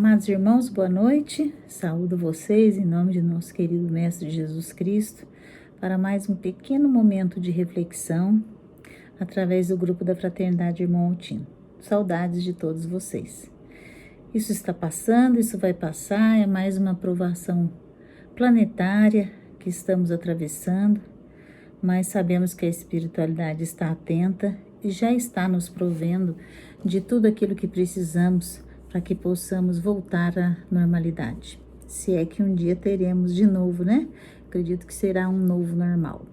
Amados irmãos, boa noite. Saúdo vocês em nome de nosso querido Mestre Jesus Cristo para mais um pequeno momento de reflexão através do grupo da Fraternidade Irmão Altino. Saudades de todos vocês. Isso está passando, isso vai passar, é mais uma provação planetária que estamos atravessando, mas sabemos que a espiritualidade está atenta e já está nos provendo de tudo aquilo que precisamos para que possamos voltar à normalidade. Se é que um dia teremos de novo, né? Acredito que será um novo normal.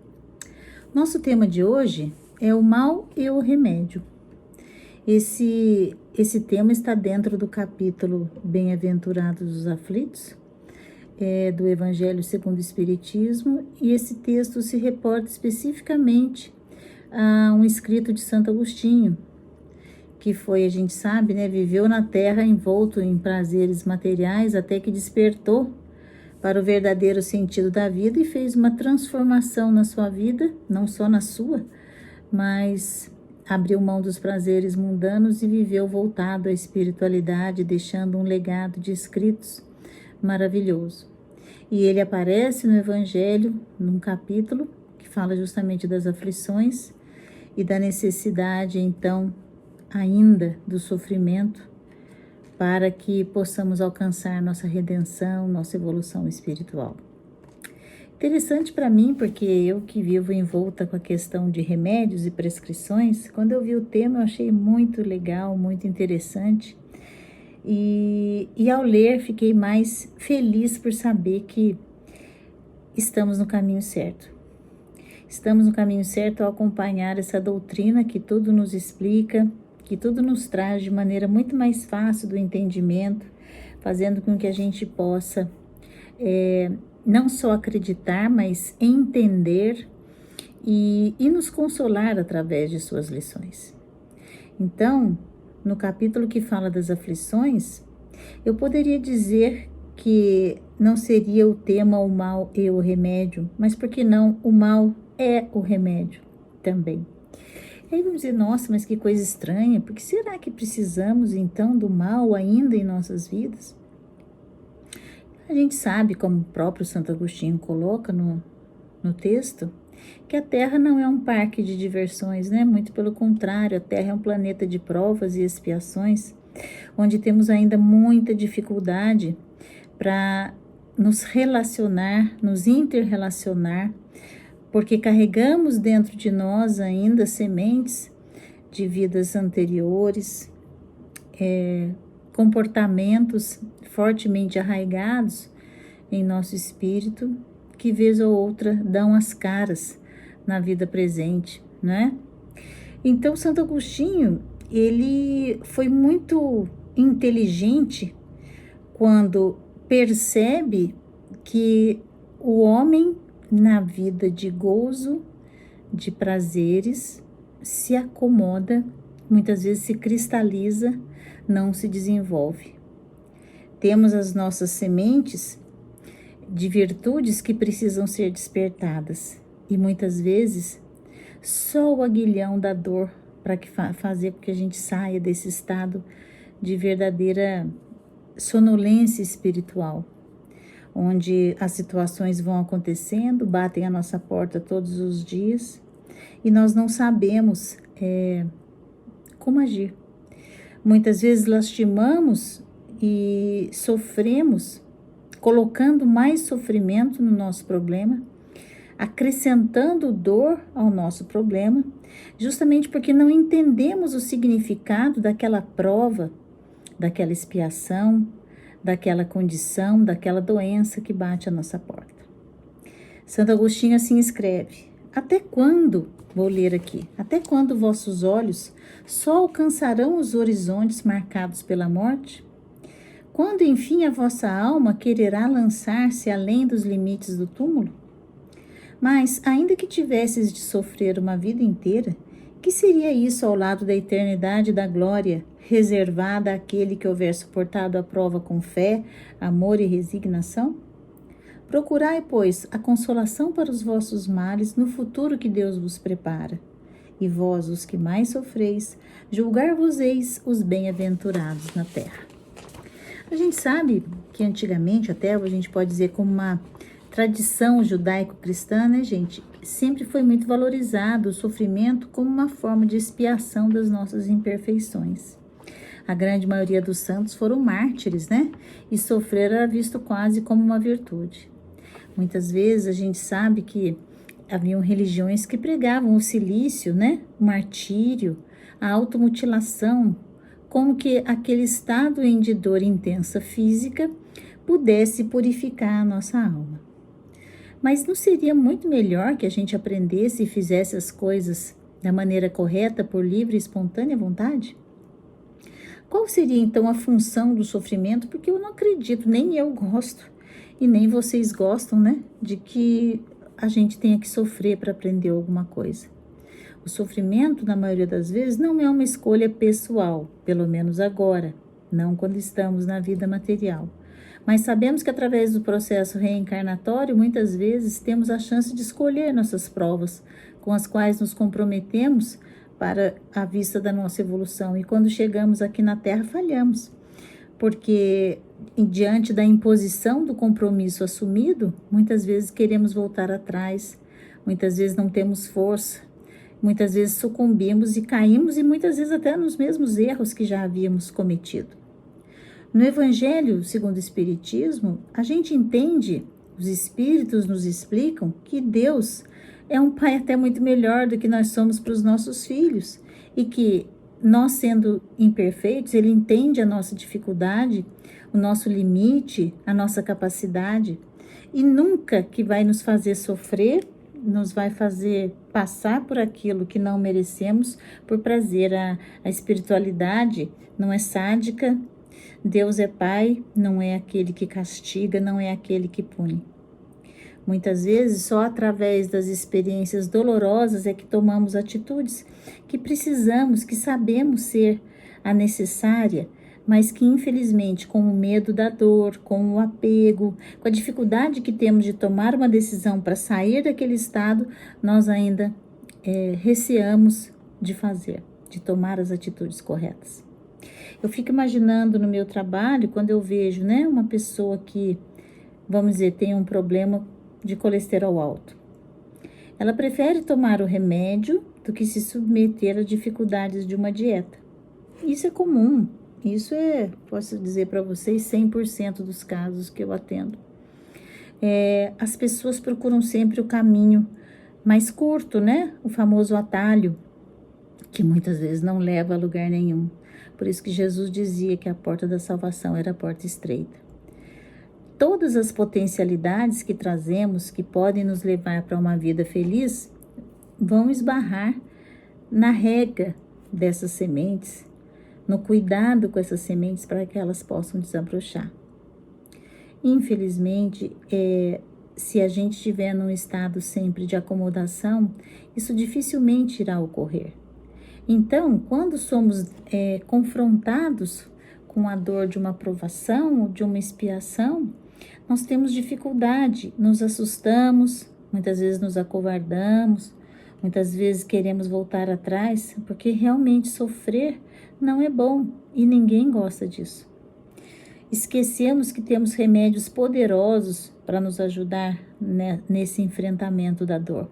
Nosso tema de hoje é o mal e o remédio. Esse tema está dentro do capítulo Bem-aventurados os aflitos, do Evangelho segundo o Espiritismo, e esse texto se reporta especificamente a um escrito de Santo Agostinho, que foi, a gente sabe, né, viveu na terra envolto em prazeres materiais até que despertou para o verdadeiro sentido da vida e fez uma transformação na sua vida, não só na sua, mas abriu mão dos prazeres mundanos e viveu voltado à espiritualidade, deixando um legado de escritos maravilhoso. E ele aparece no Evangelho, num capítulo que fala justamente das aflições e da necessidade, então, ainda do sofrimento, para que possamos alcançar nossa redenção, nossa evolução espiritual. Interessante para mim, porque eu que vivo envolta com a questão de remédios e prescrições, quando eu vi o tema eu achei muito legal, muito interessante, e ao ler fiquei mais feliz por saber que estamos no caminho certo. Estamos no caminho certo ao acompanhar essa doutrina que tudo nos explica, que tudo nos traz de maneira muito mais fácil do entendimento, fazendo com que a gente possa não só acreditar, mas entender e nos consolar através de suas lições. Então, no capítulo que fala das aflições, eu poderia dizer que não seria o tema o mal e o remédio, mas por que não o mal é o remédio também. E aí vamos dizer, nossa, mas que coisa estranha, porque será que precisamos então do mal ainda em nossas vidas? A gente sabe, como o próprio Santo Agostinho coloca no texto, que a Terra não é um parque de diversões, né? Muito pelo contrário, a Terra é um planeta de provas e expiações, onde temos ainda muita dificuldade para nos relacionar, nos interrelacionar, porque carregamos dentro de nós ainda sementes de vidas anteriores, comportamentos fortemente arraigados em nosso espírito, que vez ou outra dão as caras na vida presente, né? Então, Santo Agostinho, ele foi muito inteligente quando percebe que o homem, na vida de gozo, de prazeres, se acomoda, muitas vezes se cristaliza, não se desenvolve. Temos as nossas sementes de virtudes que precisam ser despertadas, e muitas vezes só o aguilhão da dor para fazer com que a gente saia desse estado de verdadeira sonolência espiritual, onde as situações vão acontecendo, batem à nossa porta todos os dias e nós não sabemos como agir. Muitas vezes lastimamos e sofremos, colocando mais sofrimento no nosso problema, acrescentando dor ao nosso problema, justamente porque não entendemos o significado daquela prova, daquela expiação, daquela condição, daquela doença que bate à nossa porta. Santo Agostinho assim escreve: até quando, vou ler aqui, até quando vossos olhos só alcançarão os horizontes marcados pela morte? Quando enfim a vossa alma quererá lançar-se além dos limites do túmulo? Mas, ainda que tivesses de sofrer uma vida inteira, que seria isso ao lado da eternidade e da glória, reservada àquele que houver suportado a prova com fé, amor e resignação? Procurai, pois, a consolação para os vossos males no futuro que Deus vos prepara. E vós, os que mais sofreis, julgar-vos-eis os bem-aventurados na terra. A gente sabe que antigamente, até a gente pode dizer como uma tradição judaico-cristã, né, gente? Sempre foi muito valorizado o sofrimento como uma forma de expiação das nossas imperfeições. A grande maioria dos santos foram mártires, né? E sofrer era visto quase como uma virtude. Muitas vezes a gente sabe que haviam religiões que pregavam o cilício, né? O martírio, a automutilação, como que aquele estado de dor intensa física pudesse purificar a nossa alma. Mas não seria muito melhor que a gente aprendesse e fizesse as coisas da maneira correta, por livre e espontânea vontade? Qual seria então a função do sofrimento? Porque eu não acredito, nem eu gosto, e nem vocês gostam, né? De que a gente tenha que sofrer para aprender alguma coisa. O sofrimento, na maioria das vezes, não é uma escolha pessoal, pelo menos agora, não quando estamos na vida material. Mas sabemos que através do processo reencarnatório, muitas vezes temos a chance de escolher nossas provas, com as quais nos comprometemos para a vista da nossa evolução. E quando chegamos aqui na Terra, falhamos, porque diante da imposição do compromisso assumido, muitas vezes queremos voltar atrás, muitas vezes não temos força, muitas vezes sucumbimos e caímos e muitas vezes até nos mesmos erros que já havíamos cometido. No Evangelho, segundo o Espiritismo, a gente entende, os Espíritos nos explicam que Deus é um Pai até muito melhor do que nós somos para os nossos filhos e que nós, sendo imperfeitos, Ele entende a nossa dificuldade, o nosso limite, a nossa capacidade e nunca que vai nos fazer sofrer, nos vai fazer passar por aquilo que não merecemos por prazer. A espiritualidade não é sádica, Deus é Pai, não é aquele que castiga, não é aquele que pune. Muitas vezes, só através das experiências dolorosas é que tomamos atitudes que precisamos, que sabemos ser a necessária, mas que infelizmente, com o medo da dor, com o apego, com a dificuldade que temos de tomar uma decisão para sair daquele estado, nós ainda receamos de fazer, de tomar as atitudes corretas. Eu fico imaginando no meu trabalho, quando eu vejo, né, uma pessoa que, vamos dizer, tem um problema de colesterol alto. Ela prefere tomar o remédio do que se submeter às dificuldades de uma dieta. Isso é comum, isso posso dizer para vocês, 100% dos casos que eu atendo. As pessoas procuram sempre o caminho mais curto, né? O famoso atalho, que muitas vezes não leva a lugar nenhum. Por isso que Jesus dizia que a porta da salvação era a porta estreita. Todas as potencialidades que trazemos, que podem nos levar para uma vida feliz, vão esbarrar na rega dessas sementes, no cuidado com essas sementes para que elas possam desabrochar. Infelizmente, se a gente estiver num estado sempre de acomodação, isso dificilmente irá ocorrer. Então, quando somos confrontados com a dor de uma provação ou de uma expiação, nós temos dificuldade, nos assustamos, muitas vezes nos acovardamos, muitas vezes queremos voltar atrás, porque realmente sofrer não é bom e ninguém gosta disso. Esquecemos que temos remédios poderosos para nos ajudar nesse enfrentamento da dor.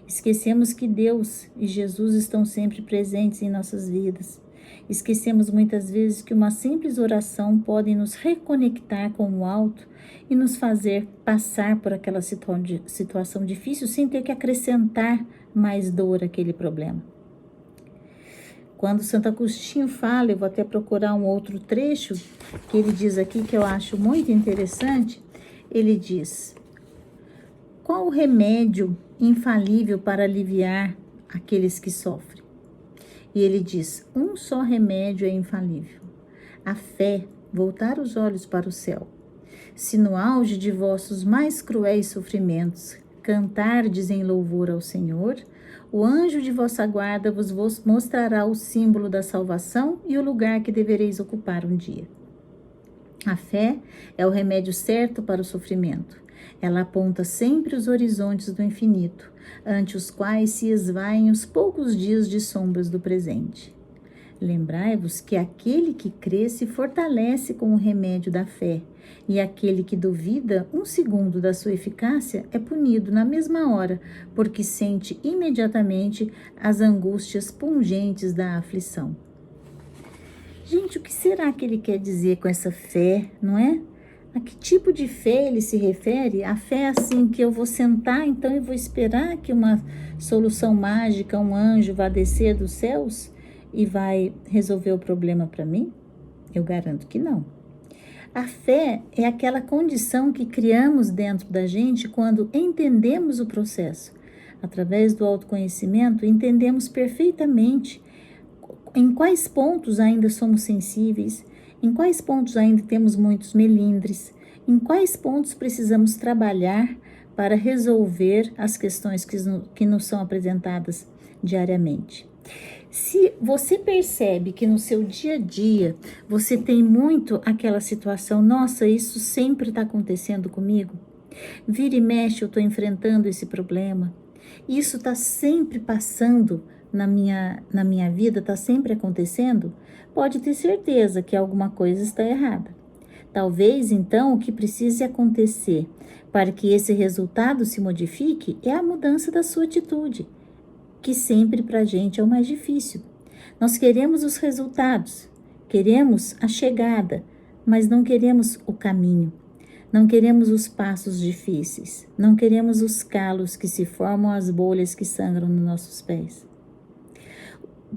Esquecemos que Deus e Jesus estão sempre presentes em nossas vidas. Esquecemos muitas vezes que uma simples oração pode nos reconectar com o alto e nos fazer passar por aquela situação difícil sem ter que acrescentar mais dor àquele problema. Quando Santo Agostinho fala, eu vou até procurar um outro trecho que ele diz aqui que eu acho muito interessante. Ele diz: qual o remédio infalível para aliviar aqueles que sofrem? E ele diz: um só remédio é infalível, a fé, voltar os olhos para o céu. Se no auge de vossos mais cruéis sofrimentos cantardes em louvor ao Senhor, o anjo de vossa guarda vos mostrará o símbolo da salvação e o lugar que devereis ocupar um dia. A fé é o remédio certo para o sofrimento. Ela aponta sempre os horizontes do infinito, ante os quais se esvaem os poucos dias de sombras do presente. Lembrai-vos que aquele que crê se fortalece com o remédio da fé, e aquele que duvida 1 segundo da sua eficácia é punido na mesma hora, porque sente imediatamente as angústias pungentes da aflição. Gente, o que será que ele quer dizer com essa fé, não é? A que tipo de fé ele se refere? A fé assim que eu vou sentar, então eu vou esperar que uma solução mágica, um anjo vá descer dos céus e vai resolver o problema para mim? Eu garanto que não. A fé é aquela condição que criamos dentro da gente quando entendemos o processo. Através do autoconhecimento, entendemos perfeitamente em quais pontos ainda somos sensíveis, em quais pontos ainda temos muitos melindres, em quais pontos precisamos trabalhar para resolver as questões que nos são apresentadas diariamente. Se você percebe que no seu dia a dia você tem muito aquela situação, nossa, isso sempre está acontecendo comigo, vira e mexe eu estou enfrentando esse problema, isso está sempre passando na minha vida, está sempre acontecendo, pode ter certeza que alguma coisa está errada. Talvez, então, o que precise acontecer para que esse resultado se modifique é a mudança da sua atitude, que sempre para a gente é o mais difícil. Nós queremos os resultados, queremos a chegada, mas não queremos o caminho. Não queremos os passos difíceis, não queremos os calos que se formam, as bolhas que sangram nos nossos pés.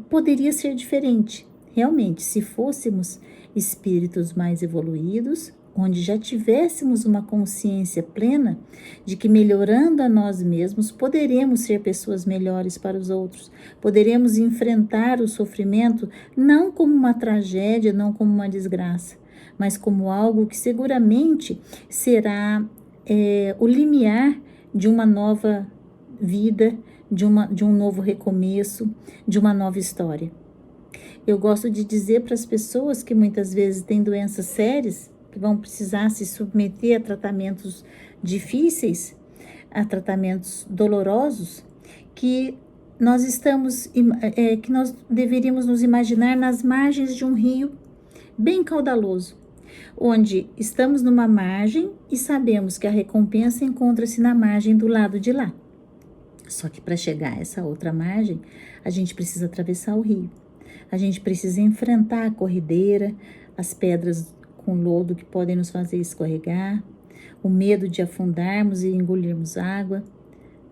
Poderia ser diferente, realmente, se fôssemos espíritos mais evoluídos, onde já tivéssemos uma consciência plena de que melhorando a nós mesmos, poderemos ser pessoas melhores para os outros, poderemos enfrentar o sofrimento não como uma tragédia, não como uma desgraça, mas como algo que seguramente será o limiar de uma nova vida, de um novo recomeço, de uma nova história. Eu gosto de dizer para as pessoas que muitas vezes têm doenças sérias, que vão precisar se submeter a tratamentos difíceis, a tratamentos dolorosos, que nós que nós deveríamos nos imaginar nas margens de um rio bem caudaloso, onde estamos numa margem e sabemos que a recompensa encontra-se na margem do lado de lá. Só que para chegar a essa outra margem, a gente precisa atravessar o rio. A gente precisa enfrentar a corredeira, as pedras com lodo que podem nos fazer escorregar, o medo de afundarmos e engolirmos água.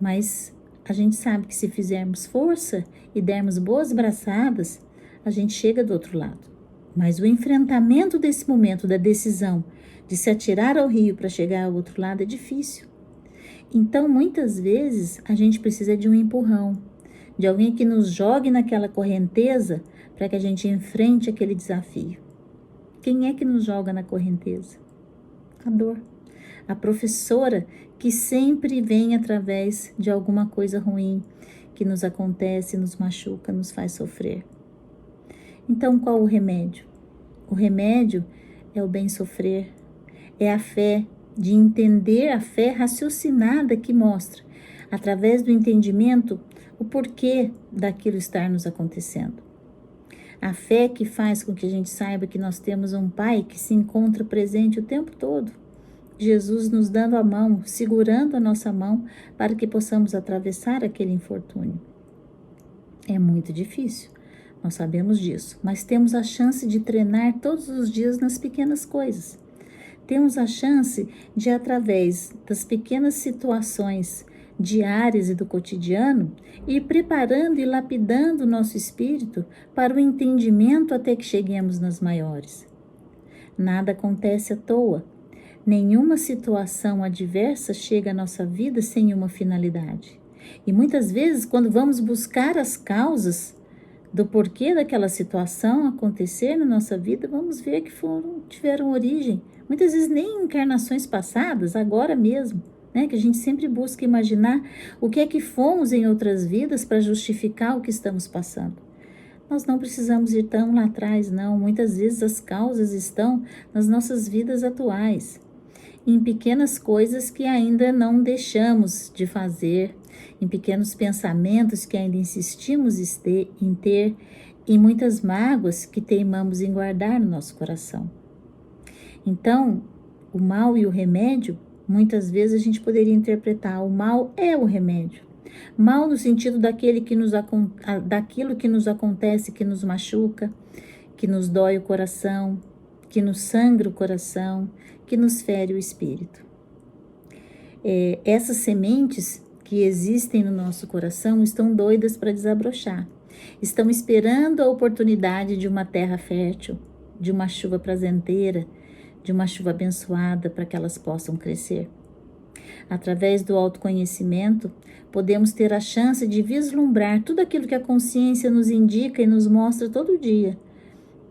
Mas a gente sabe que se fizermos força e dermos boas braçadas, a gente chega do outro lado. Mas o enfrentamento desse momento da decisão de se atirar ao rio para chegar ao outro lado é difícil. Então, muitas vezes, a gente precisa de um empurrão, de alguém que nos jogue naquela correnteza para que a gente enfrente aquele desafio. Quem é que nos joga na correnteza? A dor. A professora que sempre vem através de alguma coisa ruim que nos acontece, nos machuca, nos faz sofrer. Então, qual o remédio? O remédio é o bem sofrer, é a fé, de entender a fé raciocinada que mostra, através do entendimento, o porquê daquilo estar nos acontecendo. A fé que faz com que a gente saiba que nós temos um Pai que se encontra presente o tempo todo. Jesus nos dando a mão, segurando a nossa mão para que possamos atravessar aquele infortúnio. É muito difícil, nós sabemos disso, mas temos a chance de treinar todos os dias nas pequenas coisas. Temos a chance de, através das pequenas situações diárias e do cotidiano, ir preparando e lapidando o nosso espírito para o entendimento até que cheguemos nas maiores. Nada acontece à toa. Nenhuma situação adversa chega à nossa vida sem uma finalidade. E muitas vezes, quando vamos buscar as causas do porquê daquela situação acontecer na nossa vida, vamos ver que tiveram origem, muitas vezes nem em encarnações passadas, agora mesmo, né? Que a gente sempre busca imaginar o que é que fomos em outras vidas para justificar o que estamos passando. Nós não precisamos ir tão lá atrás, não. Muitas vezes as causas estão nas nossas vidas atuais, em pequenas coisas que ainda não deixamos de fazer, em pequenos pensamentos que ainda insistimos em ter, e muitas mágoas que teimamos em guardar no nosso coração. Então, o mal e o remédio, muitas vezes a gente poderia interpretar: o mal é o remédio. Mal no sentido daquilo que nos acontece, que nos machuca, que nos dói o coração, que nos sangra o coração, que nos fere o espírito. Essas sementes que existem no nosso coração estão doidas para desabrochar. Estão esperando a oportunidade de uma terra fértil, de uma chuva prazenteira, de uma chuva abençoada para que elas possam crescer. Através do autoconhecimento, podemos ter a chance de vislumbrar tudo aquilo que a consciência nos indica e nos mostra todo dia,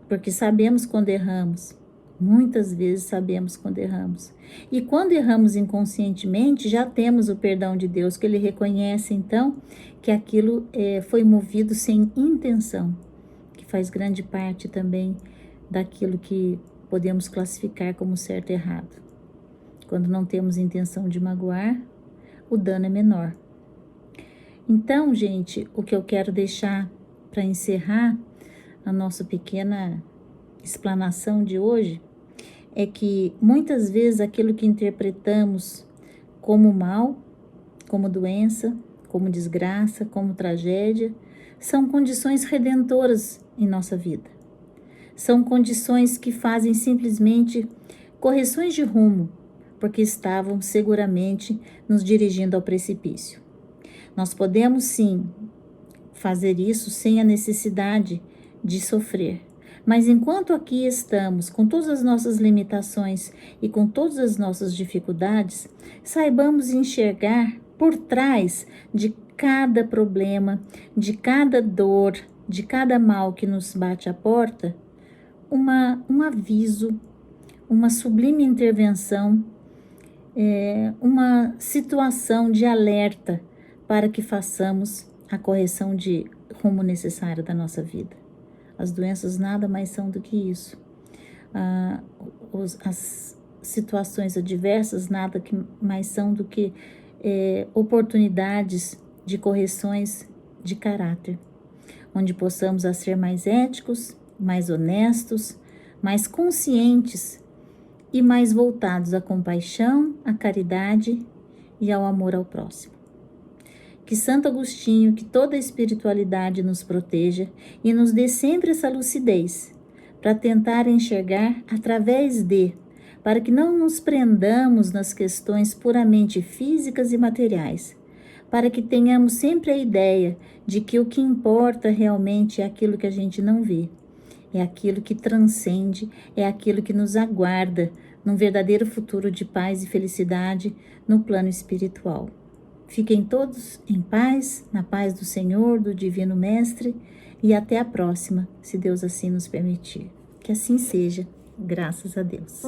porque sabemos quando erramos. Muitas vezes sabemos quando erramos. E quando erramos inconscientemente, já temos o perdão de Deus, que Ele reconhece, então, que aquilo foi movido sem intenção, que faz grande parte também daquilo que podemos classificar como certo e errado. Quando não temos intenção de magoar, o dano é menor. Então, gente, o que eu quero deixar para encerrar a nossa pequena explanação de hoje é que muitas vezes aquilo que interpretamos como mal, como doença, como desgraça, como tragédia, são condições redentoras em nossa vida. São condições que fazem simplesmente correções de rumo, porque estavam seguramente nos dirigindo ao precipício. Nós podemos sim fazer isso sem a necessidade de sofrer. Mas enquanto aqui estamos com todas as nossas limitações e com todas as nossas dificuldades, saibamos enxergar por trás de cada problema, de cada dor, de cada mal que nos bate à porta, um aviso, uma sublime intervenção, uma situação de alerta para que façamos a correção de rumo necessário da nossa vida. As doenças nada mais são do que isso. As situações adversas nada mais são do que oportunidades de correções de caráter, onde possamos ser mais éticos, mais honestos, mais conscientes e mais voltados à compaixão, à caridade e ao amor ao próximo. Que Santo Agostinho, que toda a espiritualidade nos proteja e nos dê sempre essa lucidez para tentar enxergar através para que não nos prendamos nas questões puramente físicas e materiais, para que tenhamos sempre a ideia de que o que importa realmente é aquilo que a gente não vê, é aquilo que transcende, é aquilo que nos aguarda num verdadeiro futuro de paz e felicidade no plano espiritual. Fiquem todos em paz, na paz do Senhor, do Divino Mestre, e até a próxima, se Deus assim nos permitir. Que assim seja, graças a Deus.